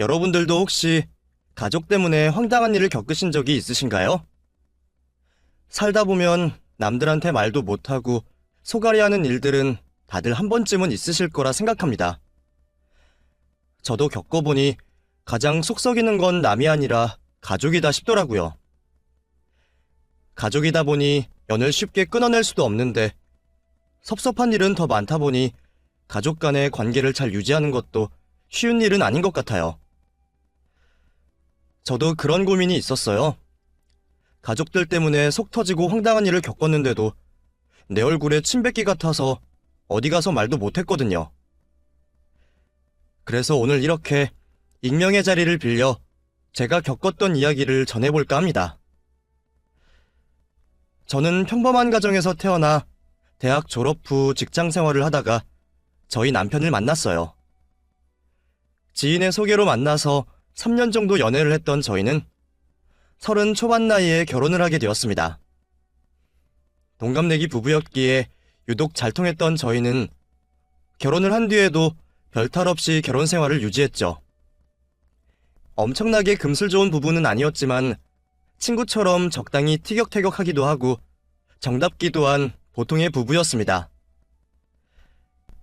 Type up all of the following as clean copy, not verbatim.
여러분들도 혹시 가족 때문에 황당한 일을 겪으신 적이 있으신가요? 살다 보면 남들한테 말도 못하고 속앓이 하는 일들은 다들 한 번쯤은 있으실 거라 생각합니다. 저도 겪어보니 가장 속 썩이는 건 남이 아니라 가족이다 싶더라고요. 가족이다 보니 연을 쉽게 끊어낼 수도 없는데 섭섭한 일은 더 많다 보니 가족 간의 관계를 잘 유지하는 것도 쉬운 일은 아닌 것 같아요. 저도 그런 고민이 있었어요. 가족들 때문에 속 터지고 황당한 일을 겪었는데도 내 얼굴에 침 뱉기 같아서 어디 가서 말도 못했거든요. 그래서 오늘 이렇게 익명의 자리를 빌려 제가 겪었던 이야기를 전해볼까 합니다. 저는 평범한 가정에서 태어나 대학 졸업 후 직장 생활을 하다가 저희 남편을 만났어요. 지인의 소개로 만나서 3년 정도 연애를 했던 저희는 30 초반 나이에 결혼을 하게 되었습니다. 동갑내기 부부였기에 유독 잘 통했던 저희는 결혼을 한 뒤에도 별탈 없이 결혼 생활을 유지했죠. 엄청나게 금슬 좋은 부부는 아니었지만 친구처럼 적당히 티격태격하기도 하고 정답기도 한 보통의 부부였습니다.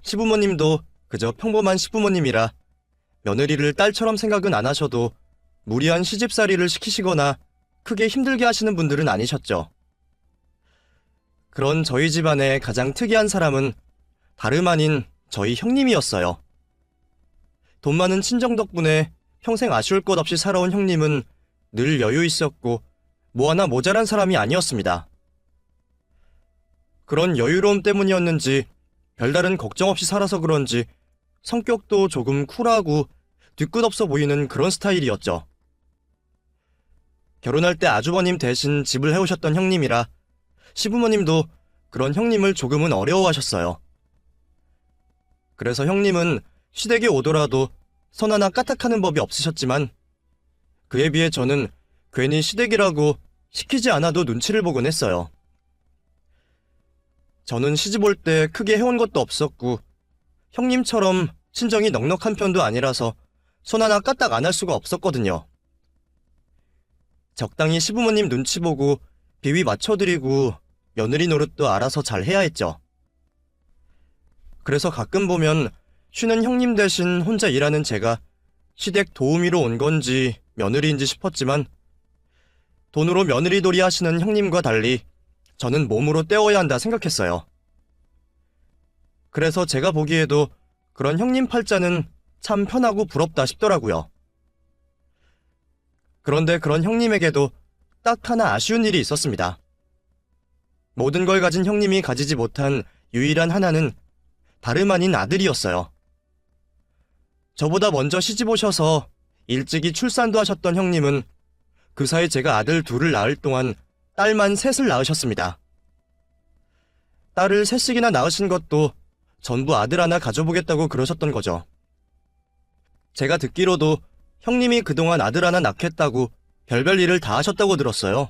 시부모님도 그저 평범한 시부모님이라 며느리를 딸처럼 생각은 안 하셔도 무리한 시집살이를 시키시거나 크게 힘들게 하시는 분들은 아니셨죠. 그런 저희 집안의 가장 특이한 사람은 다름 아닌 저희 형님이었어요. 돈 많은 친정 덕분에 평생 아쉬울 것 없이 살아온 형님은 늘 여유 있었고 뭐 하나 모자란 사람이 아니었습니다. 그런 여유로움 때문이었는지 별다른 걱정 없이 살아서 그런지 성격도 조금 쿨하고 뒤끝없어 보이는 그런 스타일이었죠. 결혼할 때 아주버님 대신 집을 해오셨던 형님이라 시부모님도 그런 형님을 조금은 어려워하셨어요. 그래서 형님은 시댁에 오더라도 선 하나 까딱하는 법이 없으셨지만 그에 비해 저는 괜히 시댁이라고 시키지 않아도 눈치를 보곤 했어요. 저는 시집 올 때 크게 해온 것도 없었고 형님처럼 친정이 넉넉한 편도 아니라서 손 하나 까딱 안 할 수가 없었거든요. 적당히 시부모님 눈치 보고 비위 맞춰드리고 며느리 노릇도 알아서 잘 해야 했죠. 그래서 가끔 보면 쉬는 형님 대신 혼자 일하는 제가 시댁 도우미로 온 건지 며느리인지 싶었지만 돈으로 며느리돌이 하시는 형님과 달리 저는 몸으로 때워야 한다 생각했어요. 그래서 제가 보기에도 그런 형님 팔자는 참 편하고 부럽다 싶더라고요. 그런데 그런 형님에게도 딱 하나 아쉬운 일이 있었습니다. 모든 걸 가진 형님이 가지지 못한 유일한 하나는 다름 아닌 아들이었어요. 저보다 먼저 시집 오셔서 일찍이 출산도 하셨던 형님은 그 사이 제가 아들 둘을 낳을 동안 딸만 셋을 낳으셨습니다. 딸을 셋씩이나 낳으신 것도 전부 아들 하나 가져보겠다고 그러셨던 거죠. 제가 듣기로도 형님이 그동안 아들 하나 낳겠다고 별별 일을 다 하셨다고 들었어요.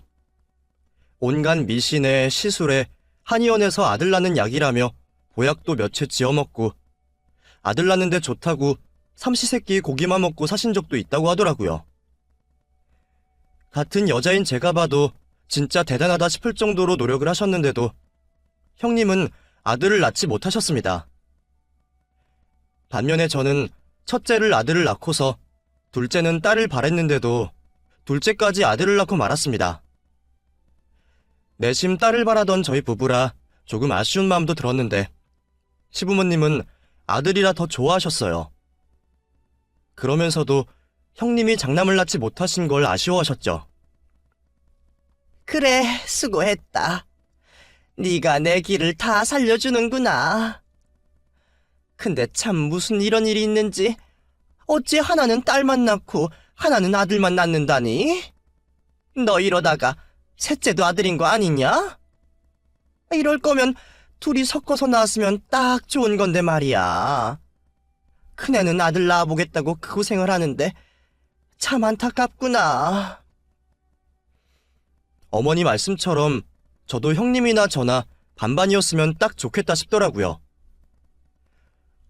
온갖 미신에 시술에 한의원에서 아들 낳는 약이라며 보약도 몇 채 지어먹고 아들 낳는데 좋다고 삼시세끼 고기만 먹고 사신 적도 있다고 하더라고요. 같은 여자인 제가 봐도 진짜 대단하다 싶을 정도로 노력을 하셨는데도 형님은 아들을 낳지 못하셨습니다. 반면에 저는 첫째를 아들을 낳고서 둘째는 딸을 바랬는데도 둘째까지 아들을 낳고 말았습니다. 내심 딸을 바라던 저희 부부라 조금 아쉬운 마음도 들었는데 시부모님은 아들이라 더 좋아하셨어요. 그러면서도 형님이 장남을 낳지 못하신 걸 아쉬워하셨죠. 그래, 수고했다. 네가 내 길을 다 살려주는구나. 근데 참 무슨 이런 일이 있는지 어찌 하나는 딸만 낳고 하나는 아들만 낳는다니? 너 이러다가 셋째도 아들인 거 아니냐? 이럴 거면 둘이 섞어서 낳았으면 딱 좋은 건데 말이야. 큰애는 아들 낳아보겠다고 그 고생을 하는데 참 안타깝구나. 어머니 말씀처럼 저도 형님이나 저나 반반이었으면 딱 좋겠다 싶더라고요.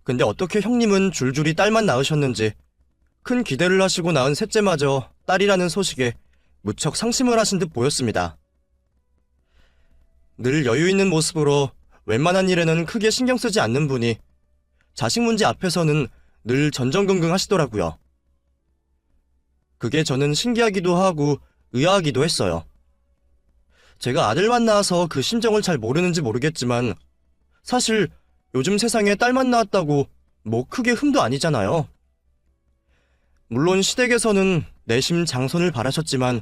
근데 어떻게 형님은 줄줄이 딸만 낳으셨는지 큰 기대를 하시고 낳은 셋째마저 딸이라는 소식에 무척 상심을 하신 듯 보였습니다. 늘 여유 있는 모습으로 웬만한 일에는 크게 신경 쓰지 않는 분이 자식 문제 앞에서는 늘 전전긍긍 하시더라고요. 그게 저는 신기하기도 하고 의아하기도 했어요. 제가 아들만 낳아서 그 심정을 잘 모르는지 모르겠지만 사실 요즘 세상에 딸만 낳았다고 뭐 크게 흠도 아니잖아요. 물론 시댁에서는 내심 장손을 바라셨지만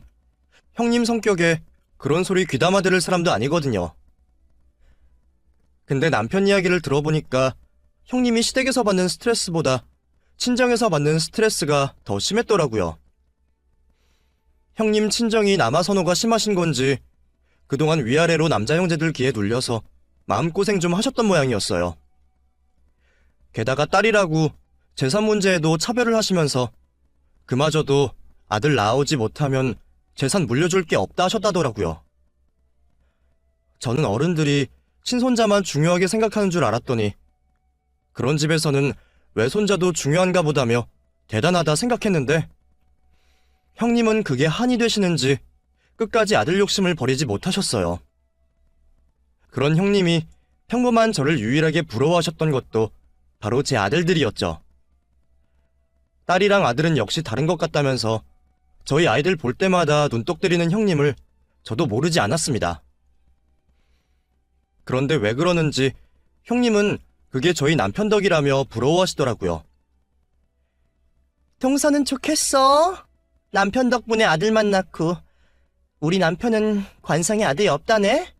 형님 성격에 그런 소리 귀담아 들을 사람도 아니거든요. 근데 남편 이야기를 들어보니까 형님이 시댁에서 받는 스트레스보다 친정에서 받는 스트레스가 더 심했더라고요. 형님 친정이 남아 선호가 심하신 건지 그동안 위아래로 남자 형제들 귀에 눌려서 마음고생 좀 하셨던 모양이었어요. 게다가 딸이라고 재산 문제에도 차별을 하시면서 그마저도 아들 낳아오지 못하면 재산 물려줄 게 없다 하셨다더라고요. 저는 어른들이 친손자만 중요하게 생각하는 줄 알았더니 그런 집에서는 외손자도 중요한가 보다며 대단하다 생각했는데 형님은 그게 한이 되시는지 끝까지 아들 욕심을 버리지 못하셨어요. 그런 형님이 평범한 저를 유일하게 부러워하셨던 것도 바로 제 아들들이었죠. 딸이랑 아들은 역시 다른 것 같다면서 저희 아이들 볼 때마다 눈독 들이는 형님을 저도 모르지 않았습니다. 그런데 왜 그러는지 형님은 그게 저희 남편 덕이라며 부러워하시더라고요. 동서는 좋겠어. 남편 덕분에 아들만 낳고 우리 남편은 관상에 아들이 없다네.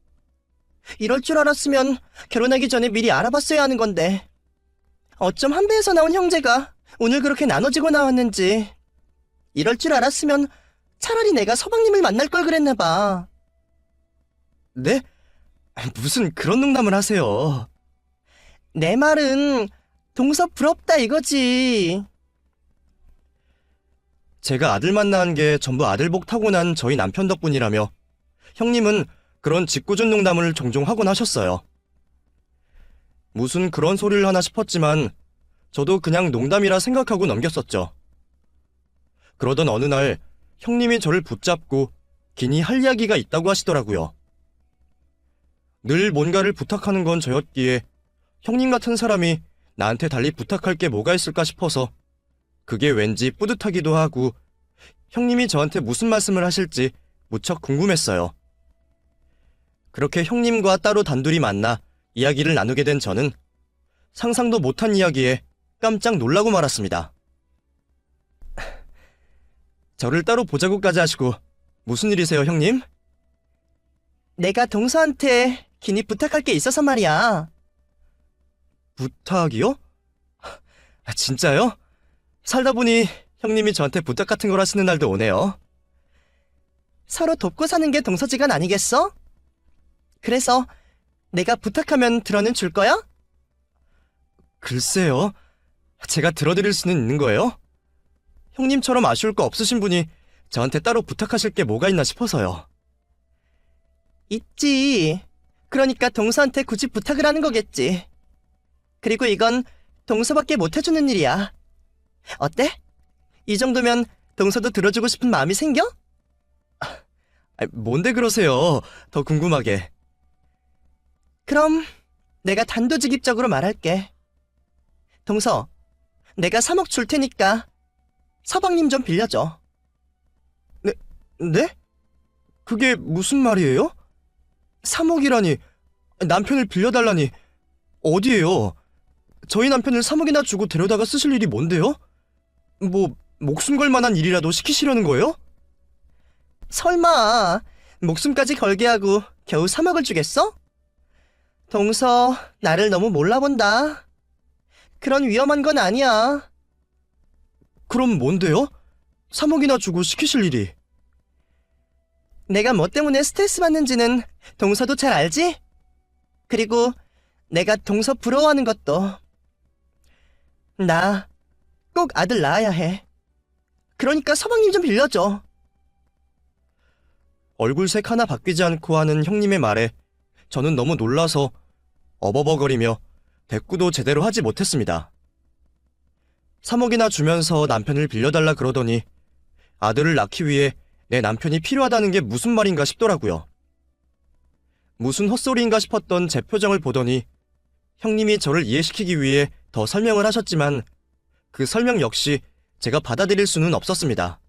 이럴 줄 알았으면 결혼하기 전에 미리 알아봤어야 하는 건데 어쩜 한 배에서 나온 형제가 오늘 그렇게 나눠지고 나왔는지. 이럴 줄 알았으면 차라리 내가 서방님을 만날 걸 그랬나 봐. 네? 무슨 그런 농담을 하세요. 내 말은 동서 부럽다 이거지. 제가 아들만 낳은 게 전부 아들복 타고난 저희 남편 덕분이라며 형님은 그런 짓궂은 농담을 종종 하곤 하셨어요. 무슨 그런 소리를 하나 싶었지만 저도 그냥 농담이라 생각하고 넘겼었죠. 그러던 어느 날 형님이 저를 붙잡고 긴히 할 이야기가 있다고 하시더라고요. 늘 뭔가를 부탁하는 건 저였기에 형님 같은 사람이 나한테 달리 부탁할 게 뭐가 있을까 싶어서 그게 왠지 뿌듯하기도 하고 형님이 저한테 무슨 말씀을 하실지 무척 궁금했어요. 그렇게 형님과 따로 단둘이 만나 이야기를 나누게 된 저는 상상도 못한 이야기에 깜짝 놀라고 말았습니다. 저를 따로 보자고까지 하시고 무슨 일이세요, 형님? 내가 동서한테 긴히 부탁할 게 있어서 말이야. 부탁이요? 진짜요? 살다 보니 형님이 저한테 부탁 같은 걸 하시는 날도 오네요. 서로 돕고 사는 게 동서지간 아니겠어? 그래서 내가 부탁하면 들어는 줄 거야? 글쎄요. 제가 들어드릴 수는 있는 거예요? 형님처럼 아쉬울 거 없으신 분이 저한테 따로 부탁하실 게 뭐가 있나 싶어서요. 있지. 그러니까 동서한테 굳이 부탁을 하는 거겠지. 그리고 이건 동서밖에 못 해주는 일이야. 어때? 이 정도면 동서도 들어주고 싶은 마음이 생겨? 뭔데 그러세요? 더 궁금하게. 그럼 내가 단도직입적으로 말할게. 동서, 내가 3억 줄 테니까 서방님 좀 빌려줘. 네? 그게 무슨 말이에요? 3억이라니, 남편을 빌려달라니, 어디에요? 저희 남편을 3억이나 주고 데려다가 쓰실 일이 뭔데요? 뭐, 목숨 걸 만한 일이라도 시키시려는 거예요? 설마 목숨까지 걸게 하고 겨우 3억을 주겠어? 동서, 나를 너무 몰라본다. 그런 위험한 건 아니야. 그럼 뭔데요? 3억이나 주고 시키실 일이. 내가 뭐 때문에 스트레스 받는지는 동서도 잘 알지? 그리고 내가 동서 부러워하는 것도. 나 꼭 아들 낳아야 해. 그러니까 서방님 좀 빌려줘. 얼굴색 하나 바뀌지 않고 하는 형님의 말에 저는 너무 놀라서 어버버거리며 대꾸도 제대로 하지 못했습니다. 3억이나 주면서 남편을 빌려달라 그러더니 아들을 낳기 위해 내 남편이 필요하다는 게 무슨 말인가 싶더라고요. 무슨 헛소리인가 싶었던 제 표정을 보더니 형님이 저를 이해시키기 위해 더 설명을 하셨지만 그 설명 역시 제가 받아들일 수는 없었습니다.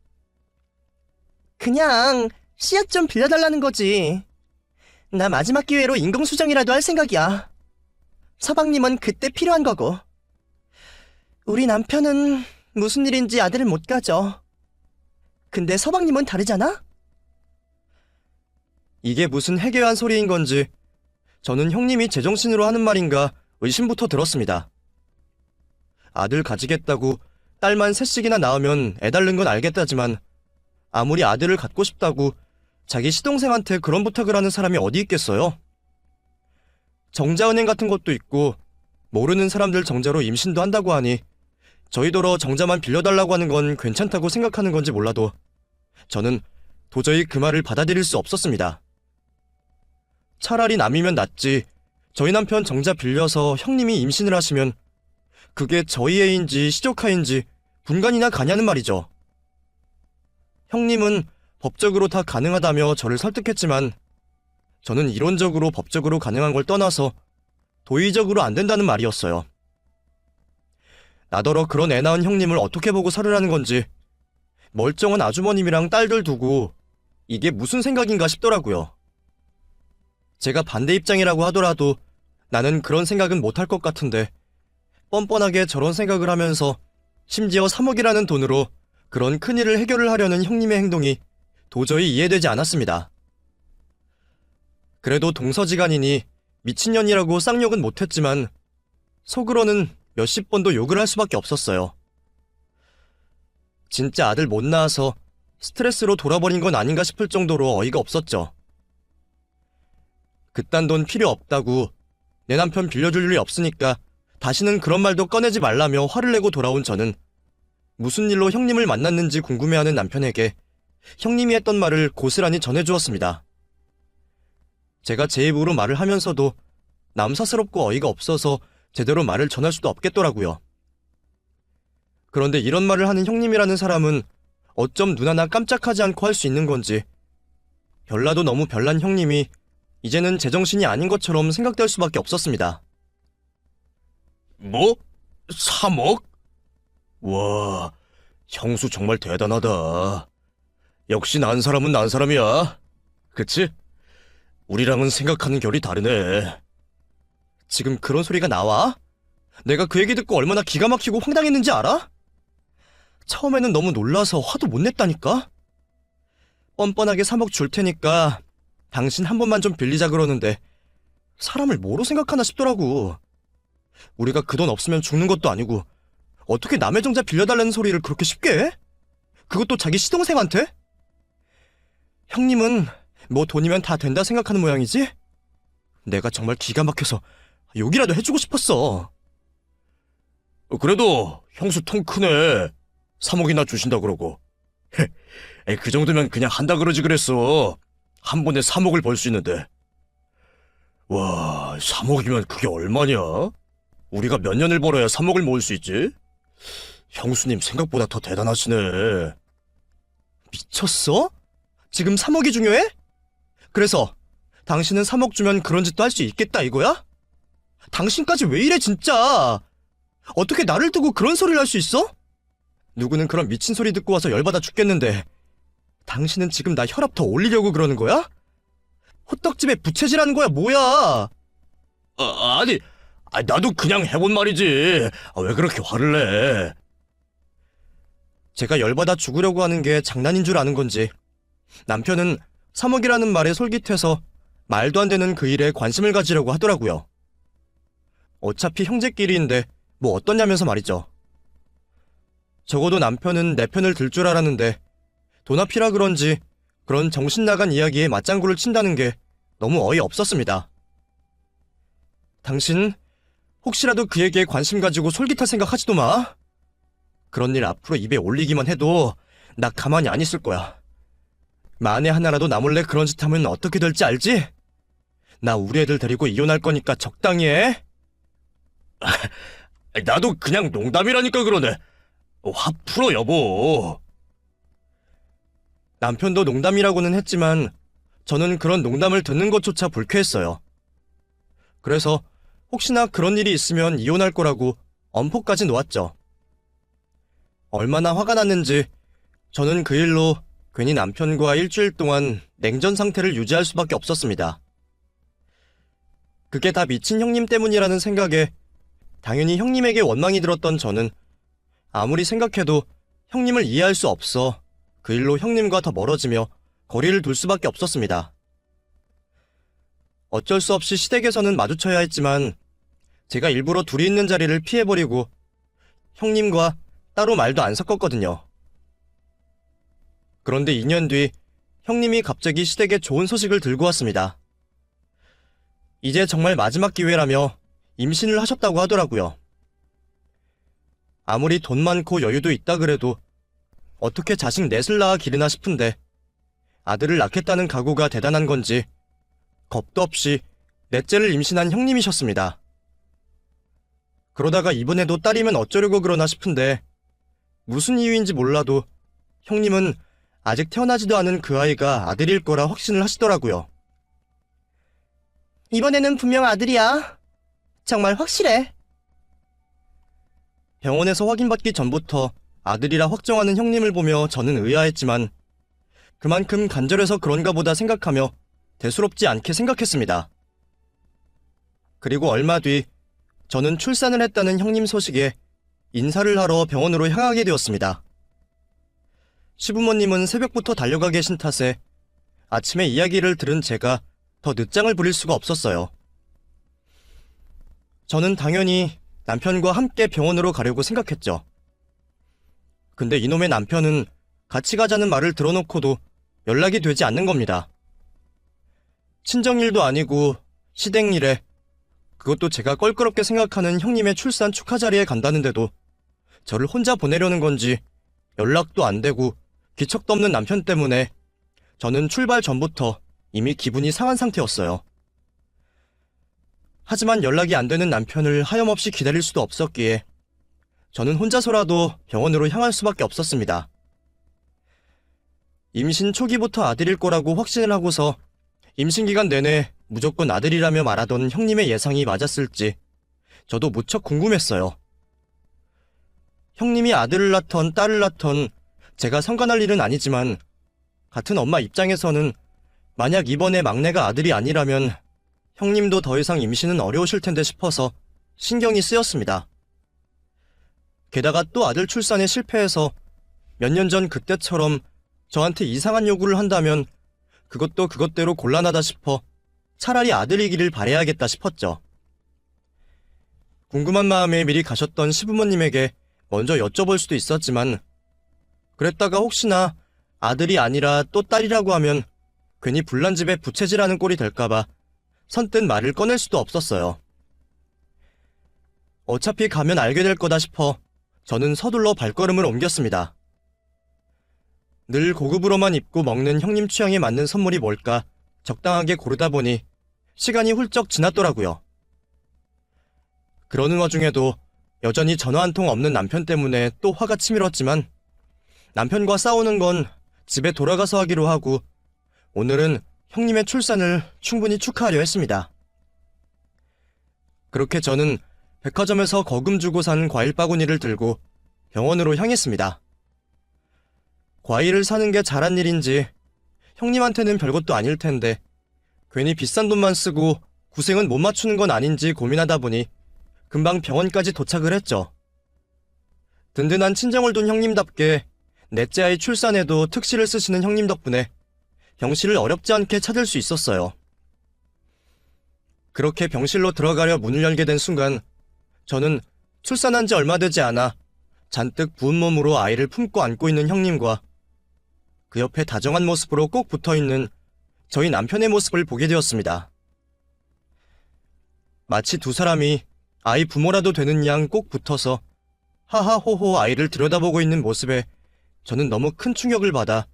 그냥 씨앗 좀 빌려달라는 거지. 나 마지막 기회로 인공수정이라도 할 생각이야. 서방님은 그때 필요한 거고. 우리 남편은 무슨 일인지 아들을 못 가져. 근데 서방님은 다르잖아? 이게 무슨 해괴한 소리인 건지 저는 형님이 제정신으로 하는 말인가 의심부터 들었습니다. 아들 가지겠다고 딸만 셋씩이나 낳으면 애 낳는 건 알겠다지만 아무리 아들을 갖고 싶다고 자기 시동생한테 그런 부탁을 하는 사람이 어디 있겠어요? 정자은행 같은 것도 있고 모르는 사람들 정자로 임신도 한다고 하니 저희더러 정자만 빌려달라고 하는 건 괜찮다고 생각하는 건지 몰라도 저는 도저히 그 말을 받아들일 수 없었습니다. 차라리 남이면 낫지 저희 남편 정자 빌려서 형님이 임신을 하시면 그게 저희 애인지 시조카인지 분간이나 가냐는 말이죠. 형님은 법적으로 다 가능하다며 저를 설득했지만 저는 이론적으로 법적으로 가능한 걸 떠나서 도의적으로 안 된다는 말이었어요. 나더러 그런 애 낳은 형님을 어떻게 보고 살으라는 건지 멀쩡한 아주머님이랑 딸들 두고 이게 무슨 생각인가 싶더라고요. 제가 반대 입장이라고 하더라도 나는 그런 생각은 못할 것 같은데 뻔뻔하게 저런 생각을 하면서 심지어 3억이라는 돈으로 그런 큰일을 해결을 하려는 형님의 행동이 도저히 이해되지 않았습니다. 그래도 동서지간이니 미친년이라고 쌍욕은 못했지만 속으로는 몇십 번도 욕을 할 수밖에 없었어요. 진짜 아들 못 낳아서 스트레스로 돌아버린 건 아닌가 싶을 정도로 어이가 없었죠. 그딴 돈 필요 없다고 내 남편 빌려줄 일이 없으니까 다시는 그런 말도 꺼내지 말라며 화를 내고 돌아온 저는 무슨 일로 형님을 만났는지 궁금해하는 남편에게 형님이 했던 말을 고스란히 전해주었습니다. 제가 제 입으로 말을 하면서도 남사스럽고 어이가 없어서 제대로 말을 전할 수도 없겠더라고요. 그런데 이런 말을 하는 형님이라는 사람은 어쩜 눈 하나 깜짝하지 않고 할 수 있는 건지 별나도 너무 별난 형님이 이제는 제정신이 아닌 것처럼 생각될 수밖에 없었습니다. 뭐? 3억? 와, 형수 정말 대단하다. 역시 난 사람은 난 사람이야. 그치? 우리랑은 생각하는 결이 다르네. 지금 그런 소리가 나와? 내가 그 얘기 듣고 얼마나 기가 막히고 황당했는지 알아? 처음에는 너무 놀라서 화도 못 냈다니까? 뻔뻔하게 3억 줄 테니까 당신 한 번만 좀 빌리자 그러는데 사람을 뭐로 생각하나 싶더라고. 우리가 그 돈 없으면 죽는 것도 아니고 어떻게 남의 정자 빌려달라는 소리를 그렇게 쉽게 해? 그것도 자기 시동생한테? 형님은 뭐 돈이면 다 된다 생각하는 모양이지? 내가 정말 기가 막혀서 욕이라도 해주고 싶었어. 그래도 형수 통 크네. 3억이나 주신다 그러고. 에이, 그 정도면 그냥 한다 그러지 그랬어. 한 번에 3억을 벌 수 있는데. 와, 3억이면 그게 얼마냐? 우리가 몇 년을 벌어야 3억을 모을 수 있지? 형수님 생각보다 더 대단하시네. 미쳤어? 지금 3억이 중요해? 그래서 당신은 3억 주면 그런 짓도 할 수 있겠다 이거야? 당신까지 왜 이래 진짜? 어떻게 나를 두고 그런 소리를 할 수 있어? 누구는 그런 미친 소리 듣고 와서 열받아 죽겠는데 당신은 지금 나 혈압 더 올리려고 그러는 거야? 호떡집에 부채질하는 거야 뭐야? 아니, 나도 그냥 해본 말이지. 왜 그렇게 화를 내? 제가 열받아 죽으려고 하는 게 장난인 줄 아는 건지 남편은 3억이라는 말에 솔깃해서 말도 안 되는 그 일에 관심을 가지려고 하더라고요. 어차피 형제끼리인데 뭐 어떠냐면서 말이죠. 적어도 남편은 내 편을 들 줄 알았는데 돈 앞이라 그런지 그런 정신 나간 이야기에 맞장구를 친다는 게 너무 어이없었습니다. 당신 혹시라도 그 얘기에 관심 가지고 솔깃할 생각 하지도 마. 그런 일 앞으로 입에 올리기만 해도 나 가만히 안 있을 거야. 만에 하나라도 나 몰래 그런 짓 하면 어떻게 될지 알지? 나 우리 애들 데리고 이혼할 거니까 적당히 해. 나도 그냥 농담이라니까 그러네. 화 풀어, 여보. 남편도 농담이라고는 했지만 저는 그런 농담을 듣는 것조차 불쾌했어요. 그래서 혹시나 그런 일이 있으면 이혼할 거라고 엄포까지 놓았죠. 얼마나 화가 났는지 저는 그 일로 괜히 남편과 일주일 동안 냉전 상태를 유지할 수밖에 없었습니다. 그게 다 미친 형님 때문이라는 생각에 당연히 형님에게 원망이 들었던 저는 아무리 생각해도 형님을 이해할 수 없어 그 일로 형님과 더 멀어지며 거리를 둘 수밖에 없었습니다. 어쩔 수 없이 시댁에서는 마주쳐야 했지만 제가 일부러 둘이 있는 자리를 피해버리고 형님과 따로 말도 안 섞었거든요. 그런데 2년 뒤 형님이 갑자기 시댁에 좋은 소식을 들고 왔습니다. 이제 정말 마지막 기회라며 임신을 하셨다고 하더라고요. 아무리 돈 많고 여유도 있다 그래도 어떻게 자식 넷을 낳아 기르나 싶은데 아들을 낳겠다는 각오가 대단한 건지 겁도 없이 넷째를 임신한 형님이셨습니다. 그러다가 이번에도 딸이면 어쩌려고 그러나 싶은데 무슨 이유인지 몰라도 형님은 아직 태어나지도 않은 그 아이가 아들일 거라 확신을 하시더라고요. 이번에는 분명 아들이야. 정말 확실해. 병원에서 확인받기 전부터 아들이라 확정하는 형님을 보며 저는 의아했지만 그만큼 간절해서 그런가 보다 생각하며 대수롭지 않게 생각했습니다. 그리고 얼마 뒤 저는 출산을 했다는 형님 소식에 인사를 하러 병원으로 향하게 되었습니다. 시부모님은 새벽부터 달려가 계신 탓에 아침에 이야기를 들은 제가 더 늦장을 부릴 수가 없었어요. 저는 당연히 남편과 함께 병원으로 가려고 생각했죠. 근데 이놈의 남편은 같이 가자는 말을 들어놓고도 연락이 되지 않는 겁니다. 친정일도 아니고 시댁일에 그것도 제가 껄끄럽게 생각하는 형님의 출산 축하 자리에 간다는데도 저를 혼자 보내려는 건지 연락도 안 되고 기척도 없는 남편 때문에 저는 출발 전부터 이미 기분이 상한 상태였어요. 하지만 연락이 안 되는 남편을 하염없이 기다릴 수도 없었기에 저는 혼자서라도 병원으로 향할 수밖에 없었습니다. 임신 초기부터 아들일 거라고 확신을 하고서 임신 기간 내내 무조건 아들이라며 말하던 형님의 예상이 맞았을지 저도 무척 궁금했어요. 형님이 아들을 낳던 딸을 낳던 제가 상관할 일은 아니지만 같은 엄마 입장에서는 만약 이번에 막내가 아들이 아니라면 형님도 더 이상 임신은 어려우실 텐데 싶어서 신경이 쓰였습니다. 게다가 또 아들 출산에 실패해서 몇 년 전 그때처럼 저한테 이상한 요구를 한다면 그것도 그것대로 곤란하다 싶어 차라리 아들이기를 바라야겠다 싶었죠. 궁금한 마음에 미리 가셨던 시부모님에게 먼저 여쭤볼 수도 있었지만 그랬다가 혹시나 아들이 아니라 또 딸이라고 하면 괜히 불난집에 부채질하는 꼴이 될까봐 선뜻 말을 꺼낼 수도 없었어요. 어차피 가면 알게 될 거다 싶어 저는 서둘러 발걸음을 옮겼습니다. 늘 고급으로만 입고 먹는 형님 취향에 맞는 선물이 뭘까 적당하게 고르다 보니 시간이 훌쩍 지났더라고요. 그러는 와중에도 여전히 전화 한 통 없는 남편 때문에 또 화가 치밀었지만 남편과 싸우는 건 집에 돌아가서 하기로 하고 오늘은 형님의 출산을 충분히 축하하려 했습니다. 그렇게 저는 백화점에서 거금 주고 산 과일 바구니를 들고 병원으로 향했습니다. 과일을 사는 게 잘한 일인지 형님한테는 별것도 아닐 텐데 괜히 비싼 돈만 쓰고 구생은 못 맞추는 건 아닌지 고민하다 보니 금방 병원까지 도착을 했죠. 든든한 친정을 둔 형님답게 넷째 아이 출산에도 특시를 쓰시는 형님 덕분에 병실을 어렵지 않게 찾을 수 있었어요. 그렇게 병실로 들어가려 문을 열게 된 순간 저는 출산한 지 얼마 되지 않아 잔뜩 부은 몸으로 아이를 품고 안고 있는 형님과 그 옆에 다정한 모습으로 꼭 붙어있는 저희 남편의 모습을 보게 되었습니다. 마치 두 사람이 아이 부모라도 되는 양 꼭 붙어서 하하호호 아이를 들여다보고 있는 모습에 저는 너무 큰 충격을 받아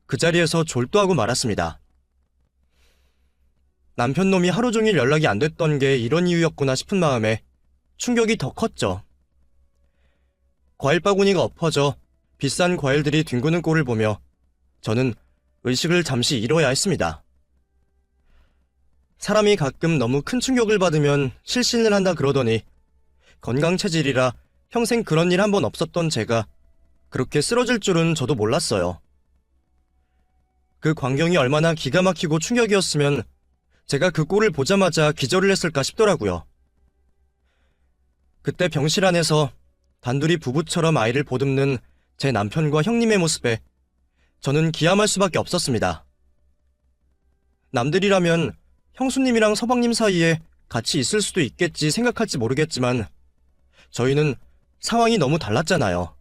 그 자리에서 졸도하고 말았습니다. 남편 놈이 하루 종일 연락이 안 됐던 게 이런 이유였구나 싶은 마음에 충격이 더 컸죠. 과일 바구니가 엎어져 비싼 과일들이 뒹구는 꼴을 보며 저는 의식을 잠시 잃어야 했습니다. 사람이 가끔 너무 큰 충격을 받으면 실신을 한다 그러더니 건강 체질이라 평생 그런 일 한 번 없었던 제가 그렇게 쓰러질 줄은 저도 몰랐어요. 그 광경이 얼마나 기가 막히고 충격이었으면 제가 그 꼴을 보자마자 기절을 했을까 싶더라고요. 그때 병실 안에서 단둘이 부부처럼 아이를 보듬는 제 남편과 형님의 모습에 저는 기함할 수밖에 없었습니다. 남들이라면 형수님이랑 서방님 사이에 같이 있을 수도 있겠지 생각할지 모르겠지만 저희는 상황이 너무 달랐잖아요.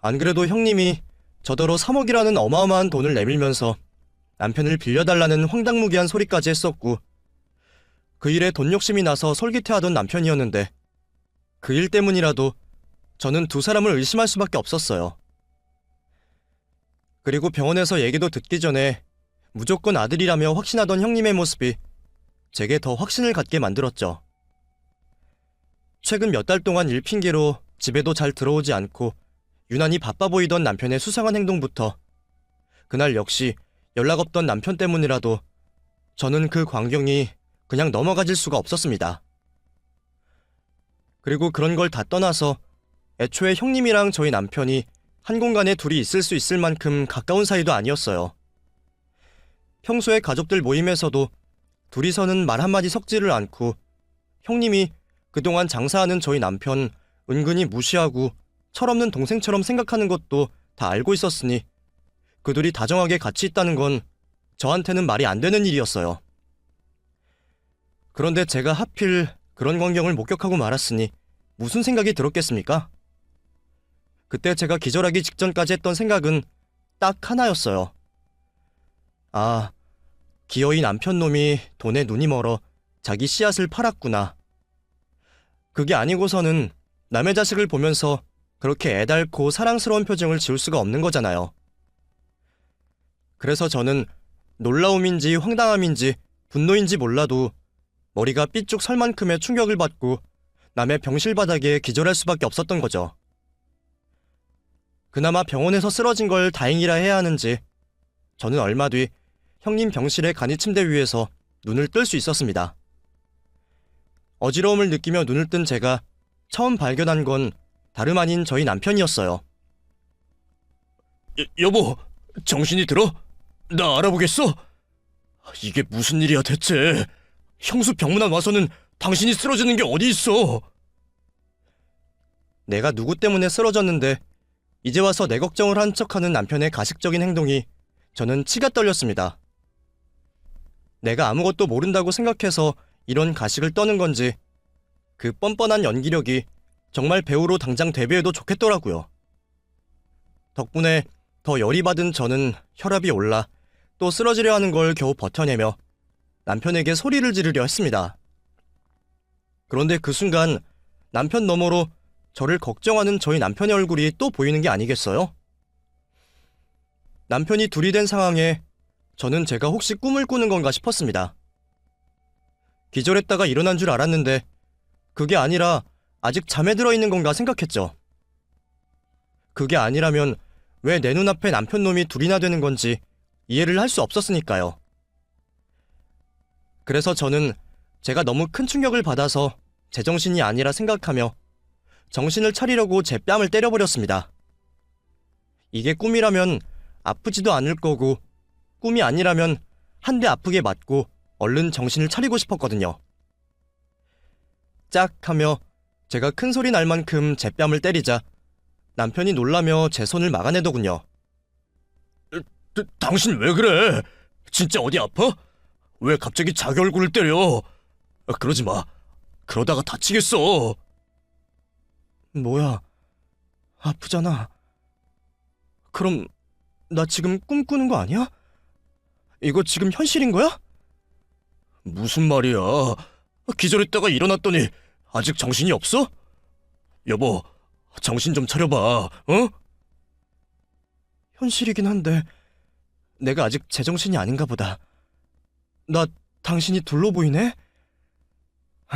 안 그래도 형님이 저더러 3억이라는 어마어마한 돈을 내밀면서 남편을 빌려달라는 황당무계한 소리까지 했었고 그 일에 돈 욕심이 나서 솔깃해하던 남편이었는데 그 일 때문이라도 저는 두 사람을 의심할 수밖에 없었어요. 그리고 병원에서 얘기도 듣기 전에 무조건 아들이라며 확신하던 형님의 모습이 제게 더 확신을 갖게 만들었죠. 최근 몇 달 동안 일 핑계로 집에도 잘 들어오지 않고 유난히 바빠 보이던 남편의 수상한 행동부터 그날 역시 연락 없던 남편 때문이라도 저는 그 광경이 그냥 넘어가질 수가 없었습니다. 그리고 그런 걸 다 떠나서 애초에 형님이랑 저희 남편이 한 공간에 둘이 있을 수 있을 만큼 가까운 사이도 아니었어요. 평소에 가족들 모임에서도 둘이서는 말 한마디 섞지를 않고 형님이 그동안 장사하는 저희 남편 은근히 무시하고 철없는 동생처럼 생각하는 것도 다 알고 있었으니 그 둘이 다정하게 같이 있다는 건 저한테는 말이 안 되는 일이었어요. 그런데 제가 하필 그런 광경을 목격하고 말았으니 무슨 생각이 들었겠습니까? 그때 제가 기절하기 직전까지 했던 생각은 딱 하나였어요. 아, 기어이 남편 놈이 돈에 눈이 멀어 자기 씨앗을 팔았구나. 그게 아니고서는 남의 자식을 보면서 그렇게 애달고 사랑스러운 표정을 지울 수가 없는 거잖아요. 그래서 저는 놀라움인지 황당함인지 분노인지 몰라도 머리가 삐쭉 설 만큼의 충격을 받고 남의 병실 바닥에 기절할 수밖에 없었던 거죠. 그나마 병원에서 쓰러진 걸 다행이라 해야 하는지 저는 얼마 뒤 형님 병실의 간이 침대 위에서 눈을 뜰 수 있었습니다. 어지러움을 느끼며 눈을 뜬 제가 처음 발견한 건 다름 아닌 저희 남편이었어요. 여보, 정신이 들어? 나 알아보겠어? 이게 무슨 일이야 대체? 형수 병문안 와서는 당신이 쓰러지는 게 어디 있어? 내가 누구 때문에 쓰러졌는데 이제 와서 내 걱정을 한 척하는 남편의 가식적인 행동이 저는 치가 떨렸습니다. 내가 아무것도 모른다고 생각해서 이런 가식을 떠는 건지 그 뻔뻔한 연기력이 정말 배우로 당장 데뷔해도 좋겠더라고요. 덕분에 더 열이 받은 저는 혈압이 올라 또 쓰러지려 하는 걸 겨우 버텨내며 남편에게 소리를 지르려 했습니다. 그런데 그 순간 남편 너머로 저를 걱정하는 저희 남편의 얼굴이 또 보이는 게 아니겠어요? 남편이 둘이 된 상황에 저는 제가 혹시 꿈을 꾸는 건가 싶었습니다. 기절했다가 일어난 줄 알았는데 그게 아니라 아직 잠에 들어있는 건가 생각했죠. 그게 아니라면 왜 내 눈앞에 남편 놈이 둘이나 되는 건지 이해를 할 수 없었으니까요. 그래서 저는 제가 너무 큰 충격을 받아서 제정신이 아니라 생각하며 정신을 차리려고 제 뺨을 때려버렸습니다. 이게 꿈이라면 아프지도 않을 거고 꿈이 아니라면 한 대 아프게 맞고 얼른 정신을 차리고 싶었거든요. 짝 하며 제가 큰 소리 날 만큼 제 뺨을 때리자 남편이 놀라며 제 손을 막아내더군요. 당신 왜 그래? 진짜 어디 아파? 왜 갑자기 자기 얼굴을 때려? 그러지 마. 그러다가 다치겠어. 뭐야, 아프잖아. 그럼 나 지금 꿈꾸는 거 아니야? 이거 지금 현실인 거야? 무슨 말이야? 기절했다가 일어났더니 아직 정신이 없어? 여보, 정신 좀 차려봐, 어? 현실이긴 한데 내가 아직 제정신이 아닌가 보다. 나 당신이 둘로 보이네?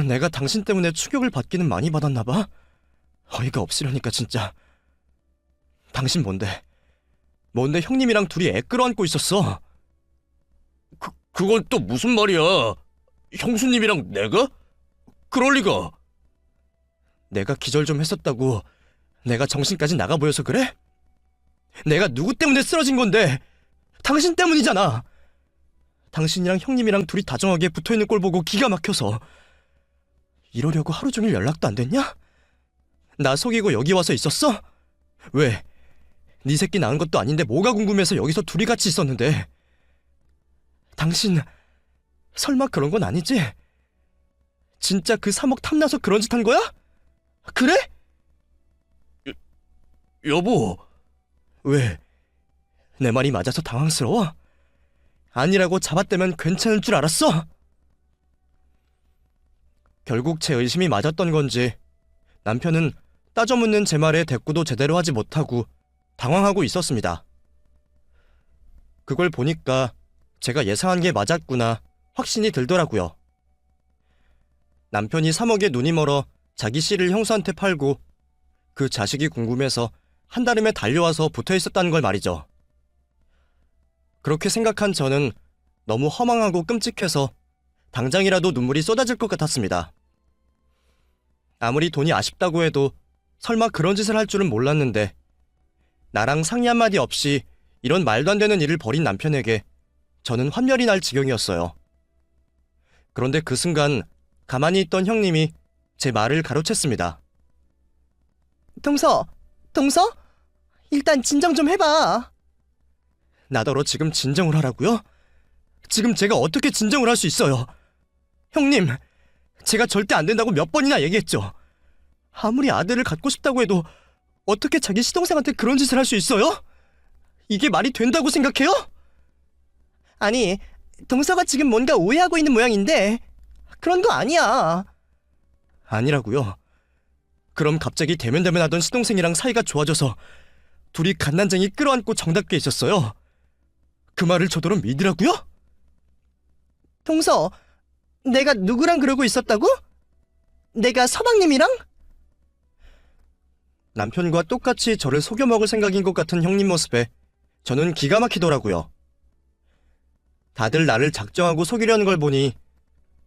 내가 당신 때문에 충격을 받기는 많이 받았나 봐. 어이가 없으려니까 진짜. 당신 뭔데? 뭔데 형님이랑 둘이 애 끌어안고 있었어? 그건 또 무슨 말이야? 형수님이랑 내가? 그럴 리가. 내가 기절 좀 했었다고 내가 정신까지 나가 보여서 그래? 내가 누구 때문에 쓰러진 건데? 당신 때문이잖아. 당신이랑 형님이랑 둘이 다정하게 붙어있는 꼴 보고 기가 막혀서. 이러려고 하루 종일 연락도 안 됐냐? 나 속이고 여기 와서 있었어? 왜? 네 새끼 낳은 것도 아닌데 뭐가 궁금해서 여기서 둘이 같이 있었는데. 당신 설마 그런 건 아니지? 진짜 그 3억 탐나서 그런 짓 한 거야? 그래? 여보, 왜? 내 말이 맞아서 당황스러워? 아니라고 잡아떼면 괜찮을 줄 알았어? 결국 제 의심이 맞았던 건지 남편은 따져 묻는 제 말에 대꾸도 제대로 하지 못하고 당황하고 있었습니다. 그걸 보니까 제가 예상한 게 맞았구나 확신이 들더라고요. 남편이 3억에 눈이 멀어 자기 씨를 형수한테 팔고 그 자식이 궁금해서 한달음에 달려와서 붙어 있었다는 걸 말이죠. 그렇게 생각한 저는 너무 허망하고 끔찍해서 당장이라도 눈물이 쏟아질 것 같았습니다. 아무리 돈이 아쉽다고 해도 설마 그런 짓을 할 줄은 몰랐는데 나랑 상의 한마디 없이 이런 말도 안 되는 일을 벌인 남편에게 저는 환멸이 날 지경이었어요. 그런데 그 순간 가만히 있던 형님이 제 말을 가로챘습니다. 동서, 일단 진정 좀 해봐. 나더러 지금 진정을 하라고요? 지금 제가 어떻게 진정을 할 수 있어요? 형님, 제가 절대 안 된다고 몇 번이나 얘기했죠. 아무리 아들을 갖고 싶다고 해도 어떻게 자기 시동생한테 그런 짓을 할 수 있어요? 이게 말이 된다고 생각해요? 아니, 동서가 지금 뭔가 오해하고 있는 모양인데 그런 거 아니야. 아니라고요. 그럼 갑자기 대면대면하던 시동생이랑 사이가 좋아져서 둘이 갓난쟁이 끌어안고 정답게 있었어요. 그 말을 저더러 믿으라고요? 동서, 내가 누구랑 그러고 있었다고? 내가 서방님이랑? 남편과 똑같이 저를 속여먹을 생각인 것 같은 형님 모습에 저는 기가 막히더라고요. 다들 나를 작정하고 속이려는 걸 보니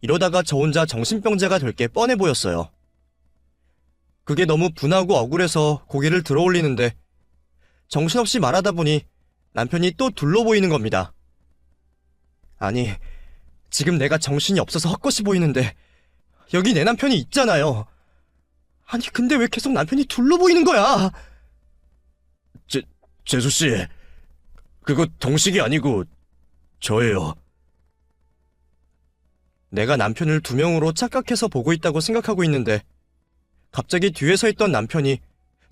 이러다가 저 혼자 정신병자가 될 게 뻔해 보였어요. 그게 너무 분하고 억울해서 고개를 들어 올리는데 정신없이 말하다 보니 남편이 또 둘러 보이는 겁니다. 아니, 지금 내가 정신이 없어서 헛것이 보이는데 여기 내 남편이 있잖아요. 아니, 근데 왜 계속 남편이 둘러 보이는 거야? 재수씨, 그거 동식이 아니고 저예요. 내가 남편을 두 명으로 착각해서 보고 있다고 생각하고 있는데 갑자기 뒤에 서 있던 남편이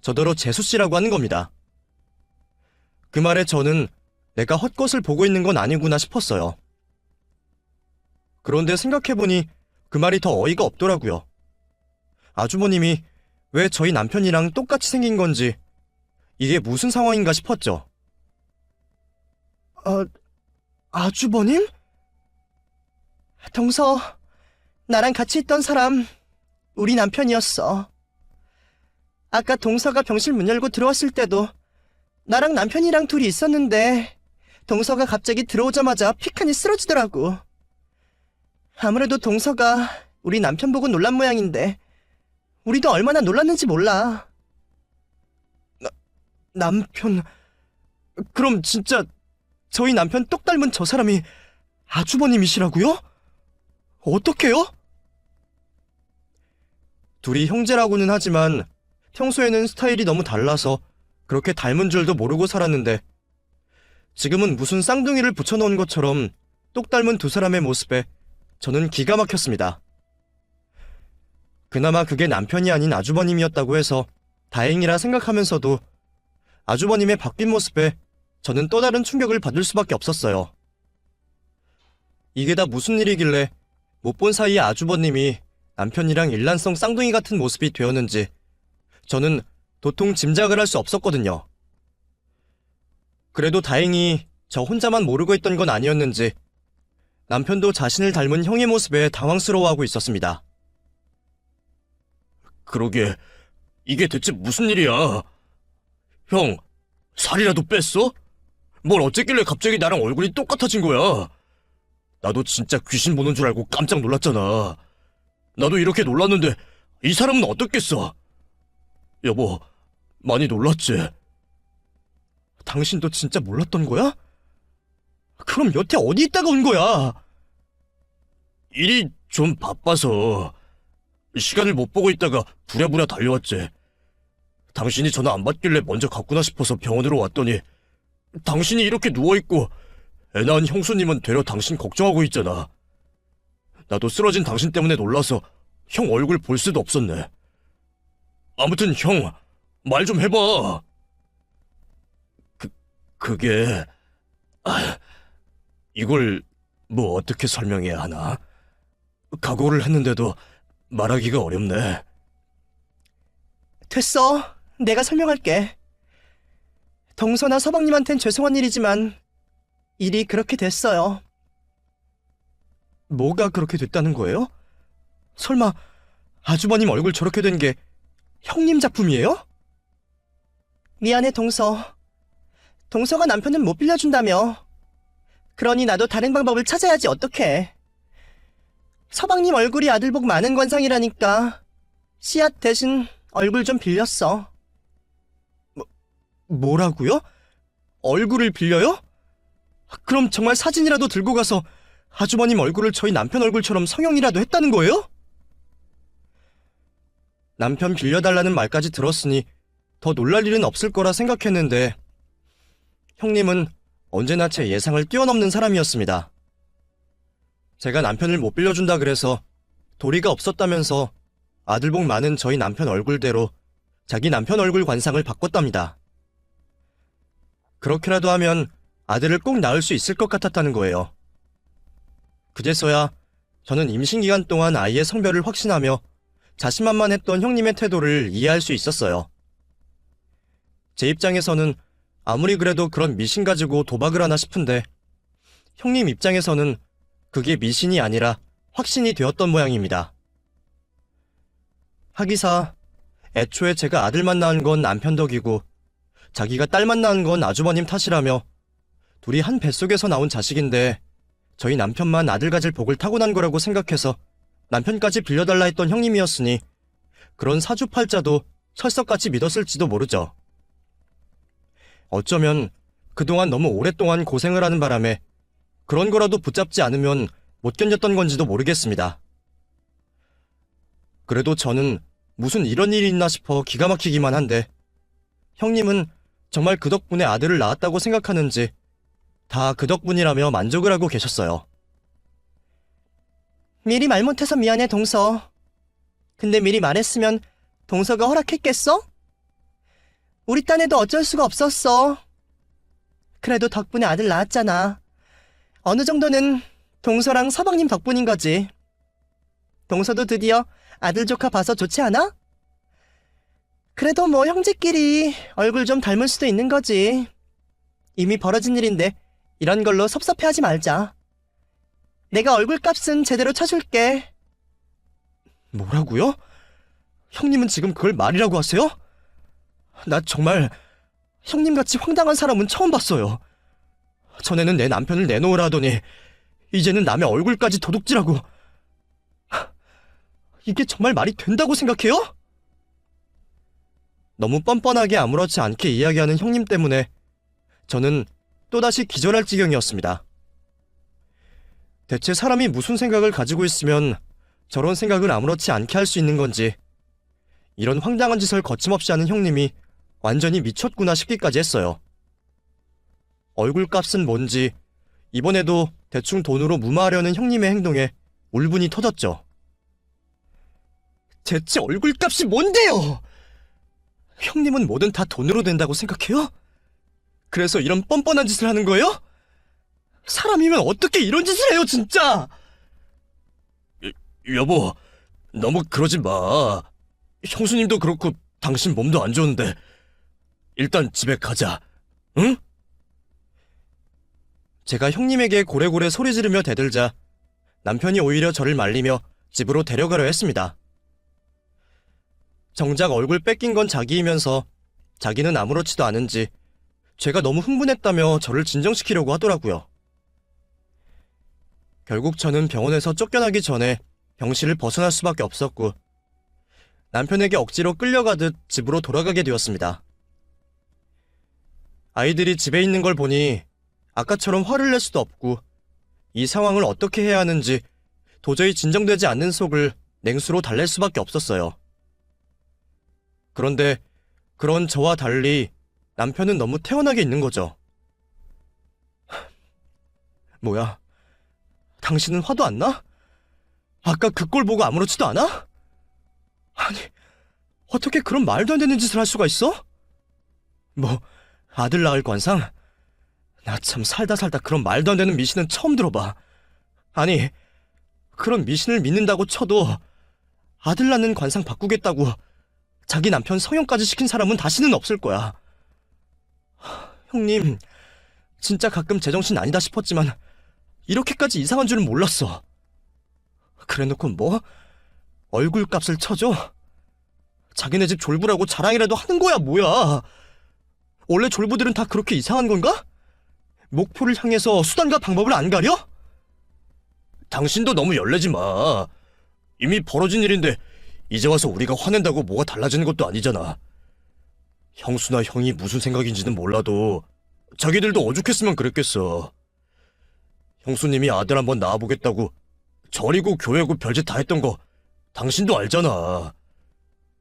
저더러 재수씨라고 하는 겁니다. 그 말에 저는 내가 헛것을 보고 있는 건 아니구나 싶었어요. 그런데 생각해보니 그 말이 더 어이가 없더라고요. 아주버님이 왜 저희 남편이랑 똑같이 생긴 건지 이게 무슨 상황인가 싶었죠. 아주버님? 동서, 나랑 같이 있던 사람 우리 남편이었어. 아까 동서가 병실 문 열고 들어왔을 때도 나랑 남편이랑 둘이 있었는데 동서가 갑자기 들어오자마자 피칸이 쓰러지더라고. 아무래도 동서가 우리 남편 보고 놀란 모양인데 우리도 얼마나 놀랐는지 몰라. 남편... 그럼 진짜 저희 남편 똑 닮은 저 사람이 아주버님이시라고요? 어떡해요? 둘이 형제라고는 하지만 평소에는 스타일이 너무 달라서 그렇게 닮은 줄도 모르고 살았는데 지금은 무슨 쌍둥이를 붙여놓은 것처럼 똑 닮은 두 사람의 모습에 저는 기가 막혔습니다. 그나마 그게 남편이 아닌 아주버님이었다고 해서 다행이라 생각하면서도 아주버님의 바뀐 모습에 저는 또 다른 충격을 받을 수밖에 없었어요. 이게 다 무슨 일이길래 못 본 사이에 아주버님이 남편이랑 일란성 쌍둥이 같은 모습이 되었는지 저는 도통 짐작을 할 수 없었거든요. 그래도 다행히 저 혼자만 모르고 있던 건 아니었는지 남편도 자신을 닮은 형의 모습에 당황스러워하고 있었습니다. 그러게, 이게 대체 무슨 일이야? 형, 살이라도 뺐어? 뭘 어쨌길래 갑자기 나랑 얼굴이 똑같아진 거야? 나도 진짜 귀신 보는 줄 알고 깜짝 놀랐잖아. 나도 이렇게 놀랐는데 이 사람은 어떻겠어? 여보, 많이 놀랐지? 당신도 진짜 몰랐던 거야? 그럼 여태 어디 있다가 온 거야? 일이 좀 바빠서 시간을 못 보고 있다가 부랴부랴 달려왔지. 당신이 전화 안 받길래 먼저 갔구나 싶어서 병원으로 왔더니 당신이 이렇게 누워있고 애 낳은 형수님은 되려 당신 걱정하고 있잖아. 나도 쓰러진 당신 때문에 놀라서 형 얼굴 볼 수도 없었네. 아무튼 형, 말 좀 해봐. 그게... 이걸 뭐 어떻게 설명해야 하나? 각오를 했는데도 말하기가 어렵네. 됐어. 내가 설명할게. 동서나 서방님한텐 죄송한 일이지만 일이 그렇게 됐어요. 뭐가 그렇게 됐다는 거예요? 설마 아주버님 얼굴 저렇게 된 게 형님 작품이에요? 미안해, 동서. 동서가 남편은 못 빌려준다며. 그러니 나도 다른 방법을 찾아야지 어떡해. 서방님 얼굴이 아들복 많은 관상이라니까 씨앗 대신 얼굴 좀 빌렸어. 뭐라고요? 얼굴을 빌려요? 그럼 정말 사진이라도 들고 가서 아주버님 얼굴을 저희 남편 얼굴처럼 성형이라도 했다는 거예요? 남편 빌려달라는 말까지 들었으니 더 놀랄 일은 없을 거라 생각했는데 형님은 언제나 제 예상을 뛰어넘는 사람이었습니다. 제가 남편을 못 빌려준다 그래서 도리가 없었다면서 아들복 많은 저희 남편 얼굴대로 자기 남편 얼굴 관상을 바꿨답니다. 그렇게라도 하면 아들을 꼭 낳을 수 있을 것 같았다는 거예요. 그제서야 저는 임신 기간 동안 아이의 성별을 확신하며 자신만만했던 형님의 태도를 이해할 수 있었어요. 제 입장에서는 아무리 그래도 그런 미신 가지고 도박을 하나 싶은데 형님 입장에서는 그게 미신이 아니라 확신이 되었던 모양입니다. 하기사 애초에 제가 아들만 낳은 건 남편 덕이고 자기가 딸만 낳은 건 아주버님 탓이라며 둘이 한 뱃속에서 나온 자식인데 저희 남편만 아들 가질 복을 타고난 거라고 생각해서 남편까지 빌려달라 했던 형님이었으니 그런 사주팔자도 철석같이 믿었을지도 모르죠. 어쩌면 그동안 너무 오랫동안 고생을 하는 바람에 그런 거라도 붙잡지 않으면 못 견뎠던 건지도 모르겠습니다. 그래도 저는 무슨 이런 일이 있나 싶어 기가 막히기만 한데 형님은 정말 그 덕분에 아들을 낳았다고 생각하는지 다 그 덕분이라며 만족을 하고 계셨어요. 미리 말 못해서 미안해, 동서. 근데 미리 말했으면 동서가 허락했겠어? 우리 딴에도 어쩔 수가 없었어. 그래도 덕분에 아들 낳았잖아. 어느 정도는 동서랑 서방님 덕분인 거지. 동서도 드디어 아들 조카 봐서 좋지 않아? 그래도 뭐 형제끼리 얼굴 좀 닮을 수도 있는 거지. 이미 벌어진 일인데 이런 걸로 섭섭해하지 말자. 내가 얼굴값은 제대로 쳐줄게. 뭐라고요? 형님은 지금 그걸 말이라고 하세요? 나 정말 형님같이 황당한 사람은 처음 봤어요. 전에는 내 남편을 내놓으라 하더니 이제는 남의 얼굴까지 도둑질하고. 이게 정말 말이 된다고 생각해요? 너무 뻔뻔하게 아무렇지 않게 이야기하는 형님 때문에 저는 또다시 기절할 지경이었습니다. 대체 사람이 무슨 생각을 가지고 있으면 저런 생각을 아무렇지 않게 할 수 있는 건지, 이런 황당한 짓을 거침없이 하는 형님이 완전히 미쳤구나 싶기까지 했어요. 얼굴값은 뭔지 이번에도 대충 돈으로 무마하려는 형님의 행동에 울분이 터졌죠. 대체 얼굴값이 뭔데요? 형님은 뭐든 다 돈으로 된다고 생각해요? 그래서 이런 뻔뻔한 짓을 하는 거예요? 사람이면 어떻게 이런 짓을 해요, 진짜! 여보, 너무 그러지 마. 형수님도 그렇고 당신 몸도 안 좋은데 일단 집에 가자, 응? 제가 형님에게 고래고래 소리 지르며 대들자 남편이 오히려 저를 말리며 집으로 데려가려 했습니다. 정작 얼굴 뺏긴 건 자기이면서 자기는 아무렇지도 않은지 제가 너무 흥분했다며 저를 진정시키려고 하더라고요. 결국 저는 병원에서 쫓겨나기 전에 병실을 벗어날 수밖에 없었고 남편에게 억지로 끌려가듯 집으로 돌아가게 되었습니다. 아이들이 집에 있는 걸 보니 아까처럼 화를 낼 수도 없고 이 상황을 어떻게 해야 하는지 도저히 진정되지 않는 속을 냉수로 달랠 수밖에 없었어요. 그런데 그런 저와 달리 남편은 너무 태연하게 있는 거죠. 뭐야? 당신은 화도 안 나? 아까 그 꼴 보고 아무렇지도 않아? 아니, 어떻게 그런 말도 안 되는 짓을 할 수가 있어? 뭐, 아들 낳을 관상? 나 참 살다 그런 말도 안 되는 미신은 처음 들어봐. 아니, 그런 미신을 믿는다고 쳐도 아들 낳는 관상 바꾸겠다고 자기 남편 성형까지 시킨 사람은 다시는 없을 거야. 형님, 진짜 가끔 제정신 아니다 싶었지만 이렇게까지 이상한 줄은 몰랐어. 그래놓고 뭐? 얼굴값을 쳐줘? 자기네 집 졸부라고 자랑이라도 하는 거야 뭐야? 원래 졸부들은 다 그렇게 이상한 건가? 목표를 향해서 수단과 방법을 안 가려? 당신도 너무 열내지 마. 이미 벌어진 일인데 이제 와서 우리가 화낸다고 뭐가 달라지는 것도 아니잖아. 형수나 형이 무슨 생각인지는 몰라도 자기들도 오죽했으면 그랬겠어. 형수님이 아들 한번 낳아보겠다고 절이고 교회고 별짓 다 했던 거 당신도 알잖아.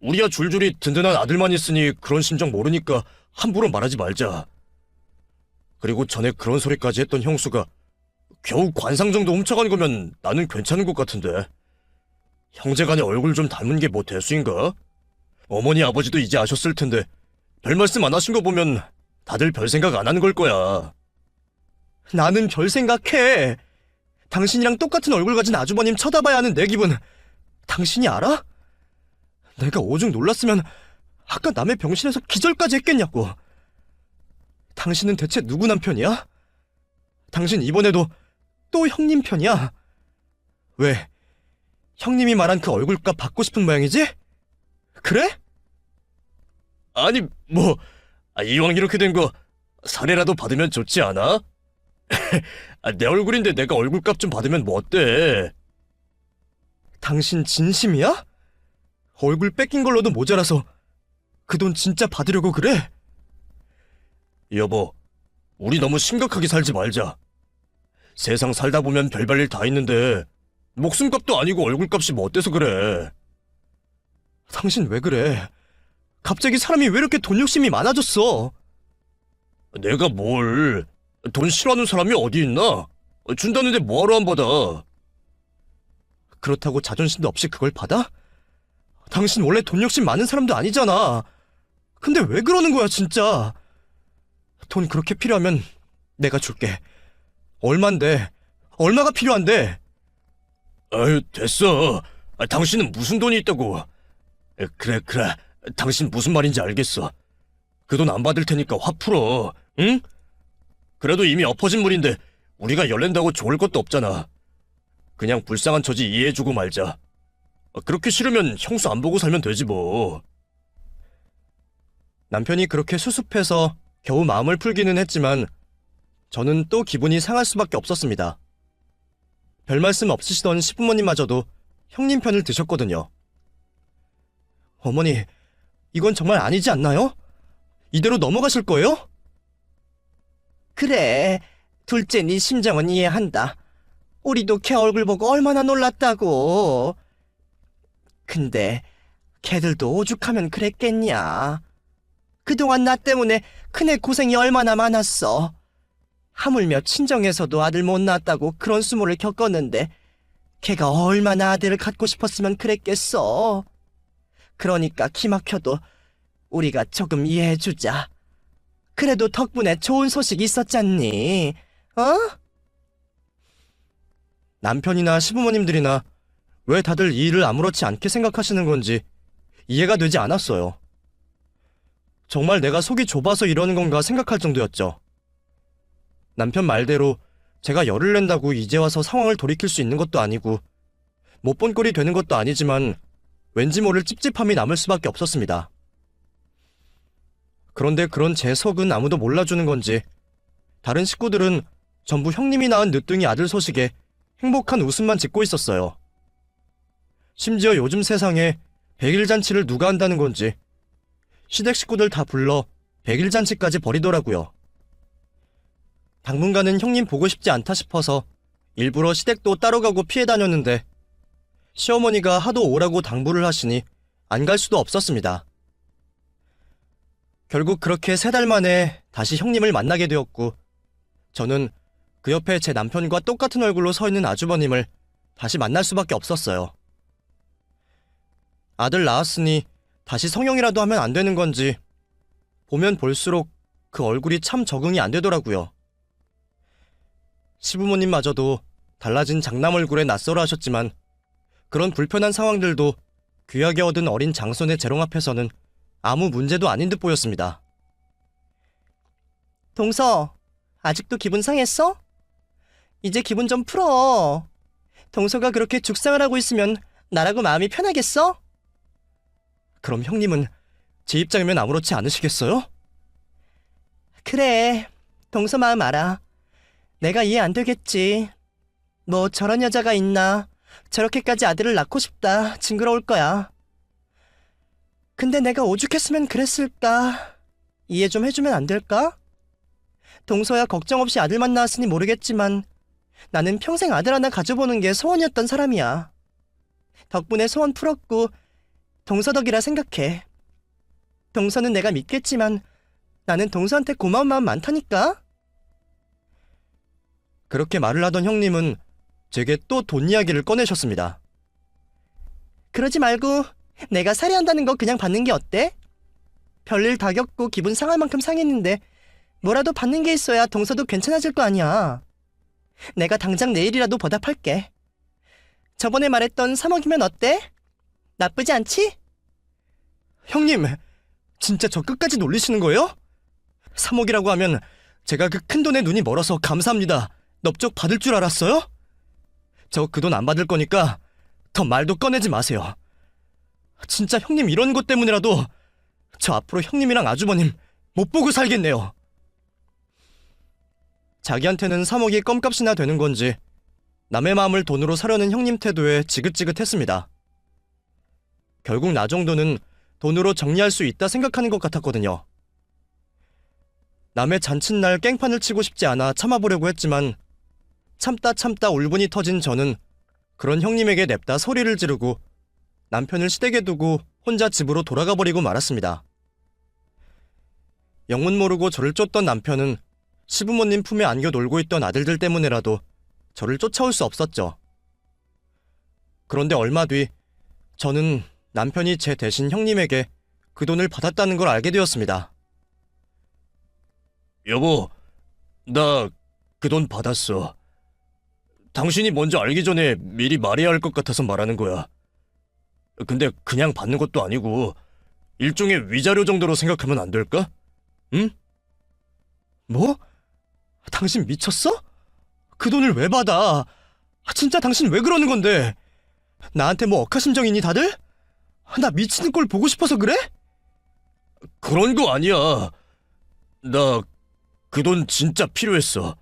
우리야 줄줄이 든든한 아들만 있으니 그런 심정 모르니까 함부로 말하지 말자. 그리고 전에 그런 소리까지 했던 형수가 겨우 관상 정도 훔쳐간 거면 나는 괜찮은 것 같은데. 형제간의 얼굴 좀 닮은 게 뭐 대수인가? 어머니 아버지도 이제 아셨을 텐데 별 말씀 안 하신 거 보면 다들 별 생각 안 하는 걸 거야. 나는 별 생각해. 당신이랑 똑같은 얼굴 가진 아주버님 쳐다봐야 하는 내 기분 당신이 알아? 내가 오죽 놀랐으면 아까 남의 병실에서 기절까지 했겠냐고. 당신은 대체 누구 남편이야? 당신 이번에도 또 형님 편이야? 왜? 형님이 말한 그 얼굴값 받고 싶은 모양이지? 그래? 아니 뭐 이왕 이렇게 된 거 사례라도 받으면 좋지 않아? 내 얼굴인데 내가 얼굴값 좀 받으면 뭐 어때? 당신 진심이야? 얼굴 뺏긴 걸로도 모자라서 그 돈 진짜 받으려고 그래? 여보, 우리 너무 심각하게 살지 말자. 세상 살다 보면 별별 일 다 있는데 목숨값도 아니고 얼굴값이 뭐 어때서 그래? 당신 왜 그래? 갑자기 사람이 왜 이렇게 돈 욕심이 많아졌어? 내가 뭘? 돈 싫어하는 사람이 어디 있나? 준다는데 뭐하러 안 받아? 그렇다고 자존심도 없이 그걸 받아? 당신 원래 돈 욕심 많은 사람도 아니잖아. 근데 왜 그러는 거야 진짜? 돈 그렇게 필요하면 내가 줄게. 얼만데? 얼마가 필요한데? 아유, 됐어. 당신은 무슨 돈이 있다고? 그래. 당신 무슨 말인지 알겠어. 그 돈 안 받을 테니까 화 풀어, 응? 그래도 이미 엎어진 물인데 우리가 열낸다고 좋을 것도 없잖아. 그냥 불쌍한 처지 이해해주고 말자. 그렇게 싫으면 형수 안 보고 살면 되지 뭐. 남편이 그렇게 수습해서 겨우 마음을 풀기는 했지만 저는 또 기분이 상할 수밖에 없었습니다. 별 말씀 없으시던 시부모님마저도 형님 편을 드셨거든요. 어머니, 이건 정말 아니지 않나요? 이대로 넘어가실 거예요? 그래, 둘째 네 심정은 이해한다. 우리도 걔 얼굴 보고 얼마나 놀랐다고. 근데 걔들도 오죽하면 그랬겠냐. 그동안 나 때문에 큰애 고생이 얼마나 많았어. 하물며 친정에서도 아들 못 낳았다고 그런 수모를 겪었는데 걔가 얼마나 아들을 갖고 싶었으면 그랬겠어. 그러니까 기막혀도 우리가 조금 이해해주자. 그래도 덕분에 좋은 소식 있었잖니, 어? 남편이나 시부모님들이나 왜 다들 이 일을 아무렇지 않게 생각하시는 건지 이해가 되지 않았어요. 정말 내가 속이 좁아서 이러는 건가 생각할 정도였죠. 남편 말대로 제가 열을 낸다고 이제 와서 상황을 돌이킬 수 있는 것도 아니고 못 본 꼴이 되는 것도 아니지만 왠지 모를 찝찝함이 남을 수밖에 없었습니다. 그런데 그런 제 속은 아무도 몰라주는 건지 다른 식구들은 전부 형님이 낳은 늦둥이 아들 소식에 행복한 웃음만 짓고 있었어요. 심지어 요즘 세상에 백일잔치를 누가 한다는 건지 시댁 식구들 다 불러 백일잔치까지 벌이더라고요. 당분간은 형님 보고 싶지 않다 싶어서 일부러 시댁도 따로 가고 피해 다녔는데 시어머니가 하도 오라고 당부를 하시니 안 갈 수도 없었습니다. 결국 그렇게 3달 만에 다시 형님을 만나게 되었고 저는 그 옆에 제 남편과 똑같은 얼굴로 서 있는 아주버님을 다시 만날 수밖에 없었어요. 아들 낳았으니 다시 성형이라도 하면 안 되는 건지 보면 볼수록 그 얼굴이 참 적응이 안 되더라고요. 시부모님마저도 달라진 장남 얼굴에 낯설어 하셨지만 그런 불편한 상황들도 귀하게 얻은 어린 장손의 재롱 앞에서는 아무 문제도 아닌 듯 보였습니다. 동서, 아직도 기분 상했어? 이제 기분 좀 풀어. 동서가 그렇게 죽상을 하고 있으면 나라고 마음이 편하겠어? 그럼 형님은 제 입장이면 아무렇지 않으시겠어요? 그래, 동서 마음 알아. 내가 이해 안 되겠지. 뭐 저런 여자가 있나, 저렇게까지 아들을 낳고 싶다 징그러울 거야. 근데 내가 오죽했으면 그랬을까? 이해 좀 해주면 안 될까? 동서야 걱정 없이 아들만 낳았으니 모르겠지만 나는 평생 아들 하나 가져보는 게 소원이었던 사람이야. 덕분에 소원 풀었고 동서 덕이라 생각해. 동서는 내가 믿겠지만 나는 동서한테 고마운 마음 많다니까? 그렇게 말을 하던 형님은 제게 또 돈 이야기를 꺼내셨습니다. 그러지 말고 내가 살해한다는 거 그냥 받는 게 어때? 별일 다 겪고 기분 상할 만큼 상했는데 뭐라도 받는 게 있어야 동서도 괜찮아질 거 아니야. 내가 당장 내일이라도 보답할게. 저번에 말했던 3억이면 어때? 나쁘지 않지? 형님, 진짜 저 끝까지 놀리시는 거예요? 3억이라고 하면 제가 그 큰 돈에 눈이 멀어서 감사합니다 넙적 받을 줄 알았어요? 저 그 돈 안 받을 거니까 더 말도 꺼내지 마세요. 진짜 형님 이런 것 때문이라도 저 앞으로 형님이랑 아주버님 못 보고 살겠네요. 자기한테는 3억이 껌값이나 되는 건지 남의 마음을 돈으로 사려는 형님 태도에 지긋지긋했습니다. 결국 나 정도는 돈으로 정리할 수 있다 생각하는 것 같았거든요. 남의 잔칫날 깽판을 치고 싶지 않아 참아보려고 했지만 참다 울분이 터진 저는 그런 형님에게 냅다 소리를 지르고 남편을 시댁에 두고 혼자 집으로 돌아가 버리고 말았습니다. 영문 모르고 저를 쫓던 남편은 시부모님 품에 안겨 놀고 있던 아들들 때문에라도 저를 쫓아올 수 없었죠. 그런데 얼마 뒤 저는 남편이 제 대신 형님에게 그 돈을 받았다는 걸 알게 되었습니다. 여보, 나 그 돈 받았어. 당신이 먼저 알기 전에 미리 말해야 할 것 같아서 말하는 거야. 근데 그냥 받는 것도 아니고 일종의 위자료 정도로 생각하면 안 될까? 응? 뭐? 당신 미쳤어? 그 돈을 왜 받아? 진짜 당신 왜 그러는 건데? 나한테 뭐 억하심정이니 다들? 나 미치는 꼴 보고 싶어서 그래? 그런 거 아니야. 나 그 돈 진짜 필요했어.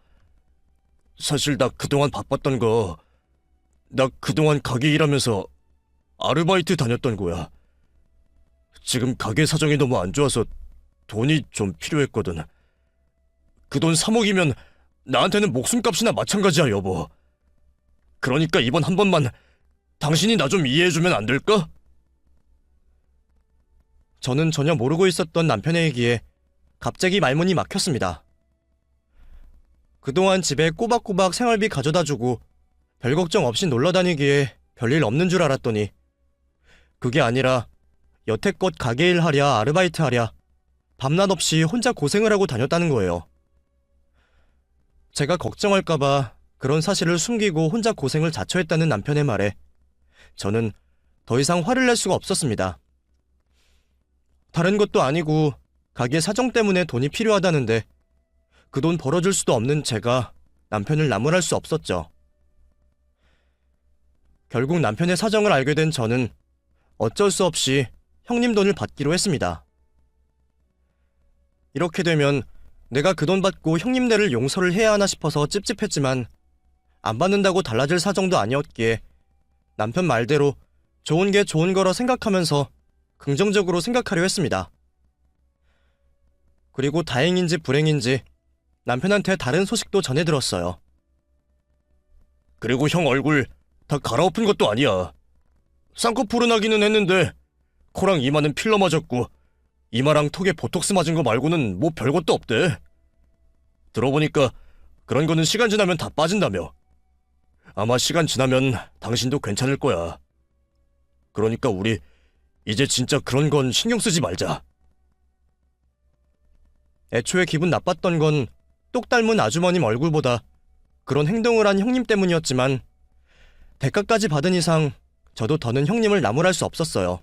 사실 나 그동안 바빴던 거, 나 그동안 가게 일하면서 아르바이트 다녔던 거야. 지금 가게 사정이 너무 안 좋아서 돈이 좀 필요했거든. 그 돈 3억이면 나한테는 목숨값이나 마찬가지야, 여보. 그러니까 이번 한 번만 당신이 나 좀 이해해주면 안 될까? 저는 전혀 모르고 있었던 남편의 얘기에 갑자기 말문이 막혔습니다. 그동안 집에 꼬박꼬박 생활비 가져다주고 별 걱정 없이 놀러 다니기에 별일 없는 줄 알았더니 그게 아니라 여태껏 가게일 하랴 아르바이트 하랴 밤낮 없이 혼자 고생을 하고 다녔다는 거예요. 제가 걱정할까봐 그런 사실을 숨기고 혼자 고생을 자처했다는 남편의 말에 저는 더 이상 화를 낼 수가 없었습니다. 다른 것도 아니고 가게 사정 때문에 돈이 필요하다는데 그 돈 벌어줄 수도 없는 제가 남편을 나무랄 수 없었죠. 결국 남편의 사정을 알게 된 저는 어쩔 수 없이 형님 돈을 받기로 했습니다. 이렇게 되면 내가 그 돈 받고 형님네를 용서를 해야 하나 싶어서 찝찝했지만 안 받는다고 달라질 사정도 아니었기에 남편 말대로 좋은 게 좋은 거라 생각하면서 긍정적으로 생각하려 했습니다. 그리고 다행인지 불행인지 남편한테 다른 소식도 전해 들었어요. 그리고 형 얼굴 다 갈아엎은 것도 아니야. 쌍꺼풀은 하기는 했는데 코랑 이마는 필러 맞았고 이마랑 턱에 보톡스 맞은 거 말고는 뭐 별것도 없대. 들어보니까 그런 거는 시간 지나면 다 빠진다며. 아마 시간 지나면 당신도 괜찮을 거야. 그러니까 우리 이제 진짜 그런 건 신경 쓰지 말자. 애초에 기분 나빴던 건 똑 닮은 아주머님 얼굴보다 그런 행동을 한 형님 때문이었지만 대가까지 받은 이상 저도 더는 형님을 나무랄 수 없었어요.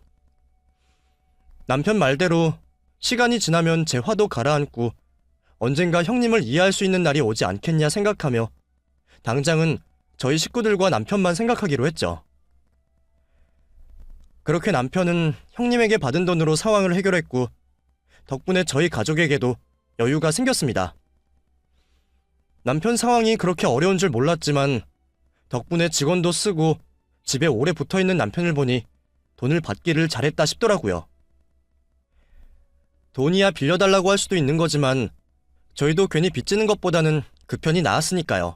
남편 말대로 시간이 지나면 제 화도 가라앉고 언젠가 형님을 이해할 수 있는 날이 오지 않겠냐 생각하며 당장은 저희 식구들과 남편만 생각하기로 했죠. 그렇게 남편은 형님에게 받은 돈으로 상황을 해결했고 덕분에 저희 가족에게도 여유가 생겼습니다. 남편 상황이 그렇게 어려운 줄 몰랐지만 덕분에 직원도 쓰고 집에 오래 붙어있는 남편을 보니 돈을 받기를 잘했다 싶더라고요. 돈이야 빌려달라고 할 수도 있는 거지만 저희도 괜히 빚지는 것보다는 그 편이 나았으니까요.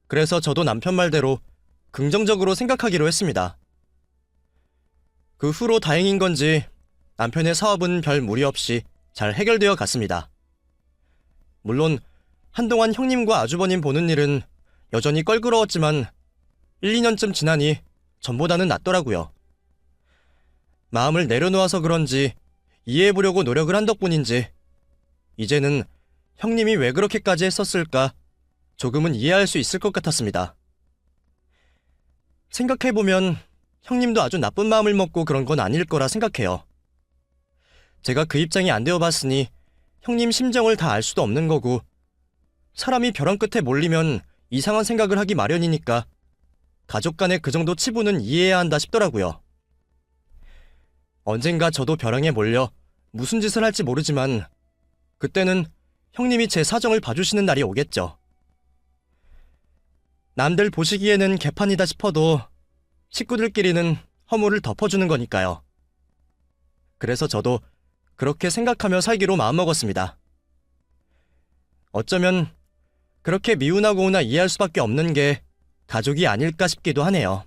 그래서 저도 남편 말대로 긍정적으로 생각하기로 했습니다. 그 후로 다행인 건지 남편의 사업은 별 무리 없이 잘 해결되어 갔습니다. 물론 한동안 형님과 아주버님 보는 일은 여전히 껄끄러웠지만 1, 2년쯤 지나니 전보다는 낫더라고요. 마음을 내려놓아서 그런지 이해해보려고 노력을 한 덕분인지 이제는 형님이 왜 그렇게까지 했었을까 조금은 이해할 수 있을 것 같았습니다. 생각해보면 형님도 아주 나쁜 마음을 먹고 그런 건 아닐 거라 생각해요. 제가 그 입장이 안 되어봤으니 형님 심정을 다 알 수도 없는 거고 사람이 벼랑 끝에 몰리면 이상한 생각을 하기 마련이니까 가족 간의 그 정도 치부는 이해해야 한다 싶더라고요. 언젠가 저도 벼랑에 몰려 무슨 짓을 할지 모르지만 그때는 형님이 제 사정을 봐주시는 날이 오겠죠. 남들 보시기에는 개판이다 싶어도 식구들끼리는 허물을 덮어주는 거니까요. 그래서 저도 그렇게 생각하며 살기로 마음먹었습니다. 어쩌면 그렇게 미운하고나 이해할 수밖에 없는 게 가족이 아닐까 싶기도 하네요.